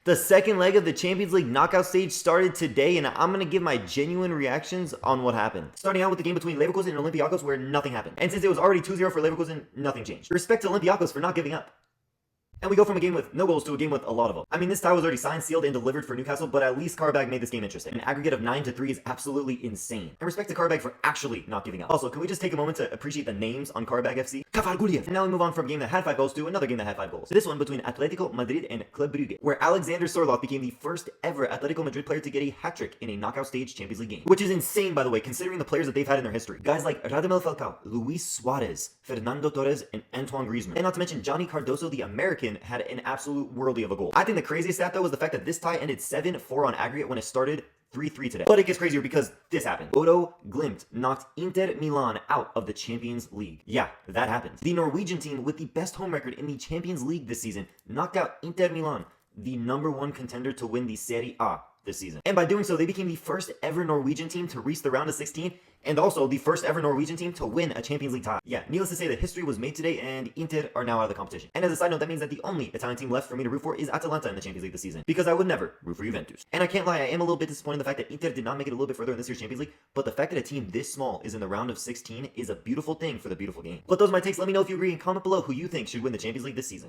The second leg of the Champions League knockout stage started today, and I'm going to give my genuine reactions on what happened. Starting out with the game between Leverkusen and Olympiacos, where nothing happened. And since it was already 2-0 for Leverkusen, nothing changed. Respect to Olympiacos for not giving up. And we go from a game with no goals to a game with a lot of them. I mean, this tie was already signed, sealed, and delivered for Newcastle, but at least Qarabag made this game interesting. An aggregate of 9-3 is absolutely insane. And respect to Qarabag for actually not giving up. Also, can we just take a moment to appreciate the names on Qarabag FC? Kafarguliev. And now we move on from a game that had 5 goals to another game that had 5 goals. This one between Atletico Madrid and Club Brugge, where Alexander Sorloth became the first ever Atletico Madrid player to get a hat-trick in a knockout stage Champions League game. Which is insane, by the way, considering the players that they've had in their history. Guys like Radamel Falcao, Luis Suarez, Fernando Torres, and Antoine Griezmann. And not to mention, Johnny Cardoso, the American, had an absolute worldly of a goal. I think the craziest stat though was the fact that this tie ended 7-4 on aggregate when it started 3-3 today. But it gets crazier because this happened. Bodo Glimt knocked Inter Milan out of the Champions League. Yeah, that happened. The Norwegian team with the best home record in the Champions League this season knocked out Inter Milan, the #1 contender to win the Serie A this season. And by doing so, they became the first ever Norwegian team to reach the round of 16 and also the first ever Norwegian team to win a Champions League tie. Yeah, needless to say that history was made today and Inter are now out of the competition. And as a side note, that means that the only Italian team left for me to root for is Atalanta in the Champions League this season, because I would never root for Juventus. And I can't lie, I am a little bit disappointed in the fact that Inter did not make it a little bit further in this year's Champions League, but the fact that a team this small is in the round of 16 is a beautiful thing for the beautiful game. But those are my takes. Let me know if you agree and comment below who you think should win the Champions League this season.